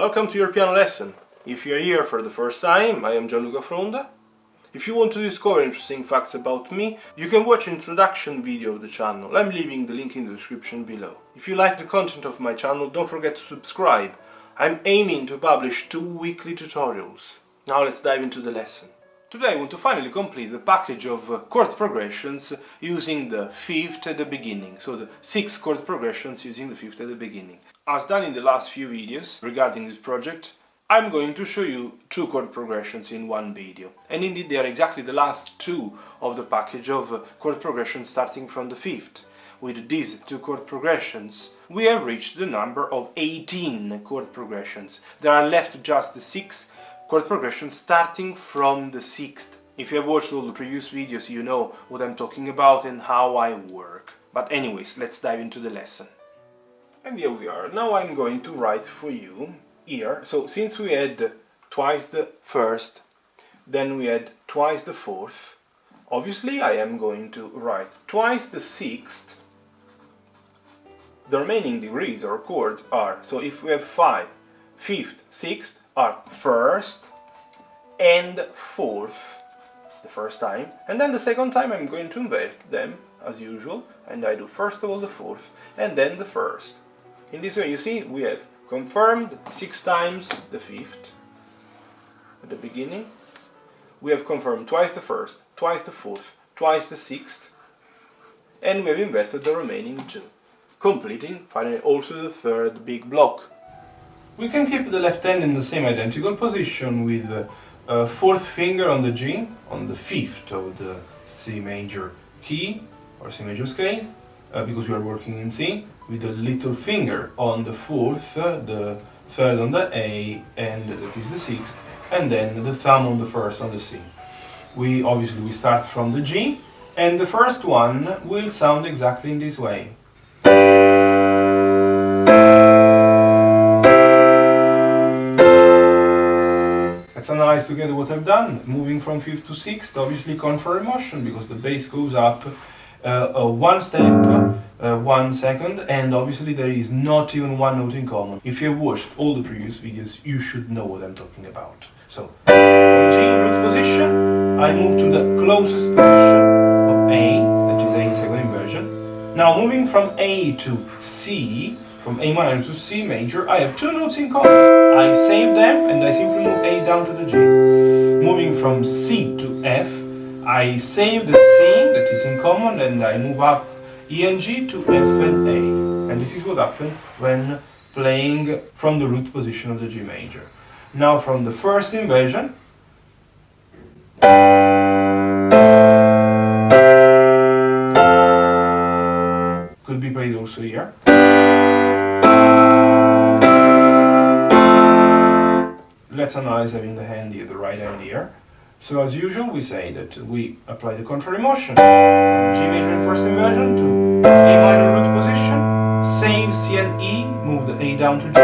Welcome to your piano lesson. If you're here for the first time, I am Gianluca Fronda. If you want to discover interesting facts about me, you can watch an introduction video of the channel. I'm leaving the link in the description below. If you like the content of my channel, don't forget to subscribe. I'm aiming to publish 2 weekly tutorials. Now let's dive into the lesson. Today I want to finally complete the package of chord progressions using the fifth at the beginning, so the 6 chord progressions using the fifth at the beginning. As done in the last few videos regarding this project, I'm going to show you 2 chord progressions in one video. And indeed they are exactly the last 2 of the package of chord progressions starting from the fifth. With these 2 chord progressions, we have reached the number of 18 chord progressions. There are left just the 6 chord progressions starting from the 6th. If you have watched all the previous videos, you know what I'm talking about and how I work. But anyways, let's dive into the lesson. And here we are. Now I'm going to write for you here. So since we had twice the first, then we had twice the fourth, obviously I am going to write twice the 6th. The remaining degrees or chords are, so if we have 5, 5th, 6th are 1st and 4th the first time, and then the second time I'm going to invert them as usual, and I do first of all the 4th and then the 1st. In this way, you see, we have confirmed 6 times the 5th at the beginning, we have confirmed twice the 1st, twice the 4th, twice the 6th, and we have inverted the remaining 2, completing finally also the 3rd big block. We can keep the left hand in the same identical position with the 4th finger on the G, on the 5th of the C major key or C major scale, because we are working in C, with the little finger on the 4th, the 3rd on the A, and that is the 6th, and then the thumb on the 1st on the C. We start from the G, and the first one will sound exactly in this way. Let's analyze together what I've done. Moving from 5th to 6th, obviously contrary motion, because the bass goes up 1 step, 1 second, and obviously there is not even one note in common. If you have watched all the previous videos, you should know what I'm talking about. So, from G in root position, I move to the closest position of A, that is A in second inversion. Now moving from A to C, from A minor to C major, I have 2 notes in common. I save them and I simply move A down to the G. Moving from C to F, I save the C that is in common and I move up E and G to F and A. And this is what happens when playing from the root position of the G major. Now from the first inversion, could be played also here. Let's analyze having the hand here, the right hand here. So as usual, we say that we apply the contrary motion from G major in first inversion to A minor root position, save C and E, move the A down to G,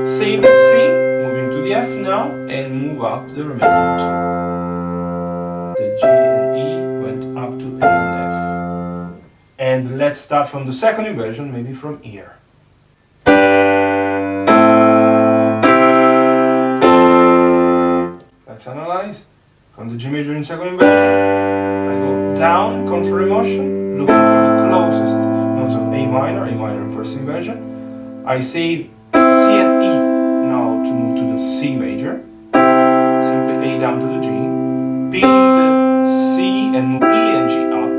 save the C, moving to the F now, and move up the remaining 2. The G and E went up to A and F. And let's start from the second inversion, maybe from here. Let's analyze. From the G major in second inversion, I go down, contrary motion, looking for the closest notes of A minor in first inversion. I save C and E now to move to the C major. Simply A down to the G. Ping the C and move E and G up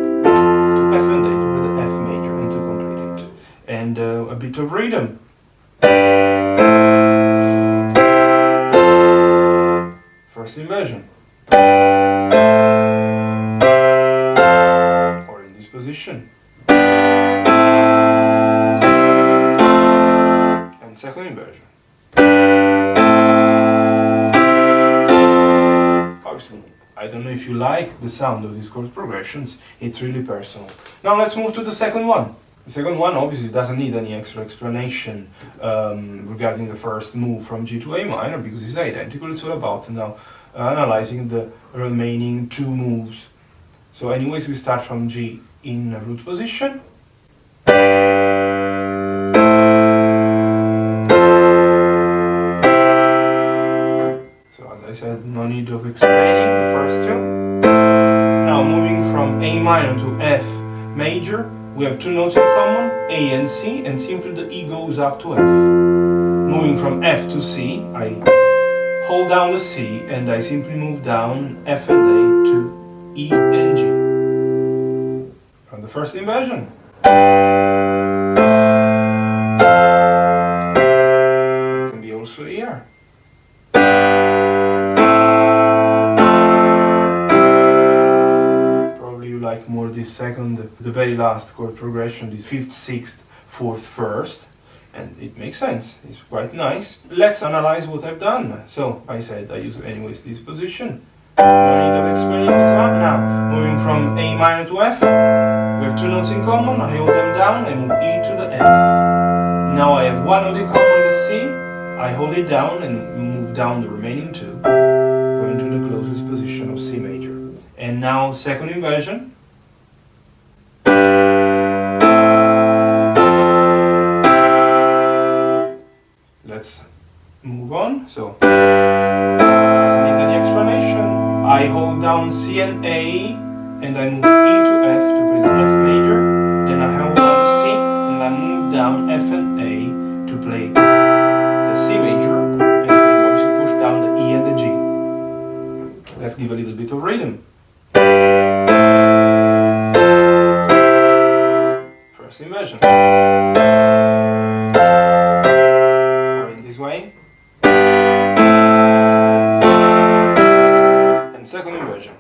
to F and A with the F major and to complete it. And a bit of rhythm. First inversion, or in this position, and second inversion. Obviously, I don't know if you like the sound of these chord progressions, it's really personal. Now let's move to the second one. The second one obviously doesn't need any extra explanation regarding the first move from G to A minor, because it's identical. It's all about now analyzing the remaining 2 moves. So anyways, we start from G in root position. said, no need of explaining the first two. Now moving from A minor to F major, we have two notes in common, A and C, and simply the E goes up to F. Moving from F to C, I hold down the C and I simply move down F and A to E and G. From the first inversion. It can be also here. Probably you like more this second, the very last chord progression, this 5th, 6th, 4th, 1st. And it makes sense, it's quite nice. Let's analyze what I've done. So, I said I use anyways this position. No need of explaining this one. Now, moving from A minor to F, we have two notes in common, I hold them down, I move E to the F. Now I have one note in common, the C, I hold it down and move down the remaining two, going to the closest position of C major. And now, second inversion. Let's move on. So, doesn't need any explanation. I hold down C and A, and I move E to F to play the F major. Then I hold down the C, and I move down F and A to play the C major, and then obviously push down the E and the G. Let's give a little bit of rhythm. First inversion. This way, and second inversion.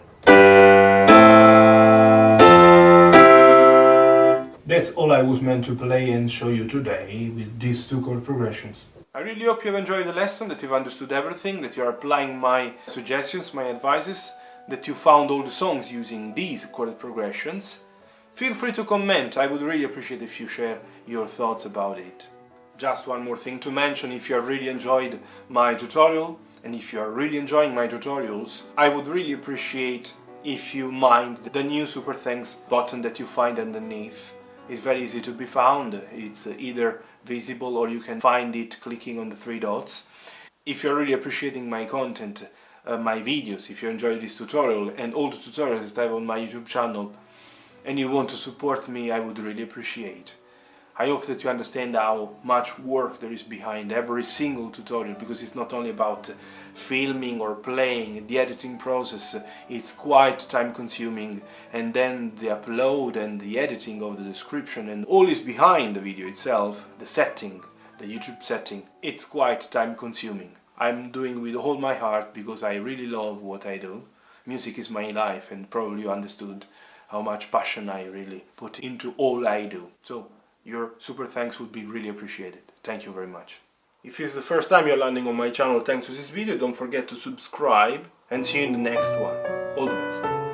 That's all I was meant to play and show you today with these two chord progressions. I really hope you have enjoyed the lesson, that you've understood everything, that you are applying my suggestions, my advices, that you found all the songs using these chord progressions. Feel free to comment, I would really appreciate if you share your thoughts about it. Just one more thing to mention, if you have really enjoyed my tutorial, and if you are really enjoying my tutorials, I would really appreciate if you mind the new super thanks button that you find underneath. It's very easy to be found, it's either visible or you can find it clicking on the three dots. If you're really appreciating my content, my videos, if you enjoy this tutorial and all the tutorials that I have on my YouTube channel, and you want to support me, I would really appreciate. I hope that you understand how much work there is behind every single tutorial, because it's not only about filming or playing, the editing process, it's quite time consuming, and then the upload and the editing of the description and all is behind the video itself, the setting, the YouTube setting, it's quite time consuming. I'm doing with all my heart because I really love what I do. Music is my life, and probably you understood how much passion I really put into all I do. So, your super thanks would be really appreciated. Thank you very much. If it's the first time you're landing on my channel thanks to this video, don't forget to subscribe and see you in the next one. All the best.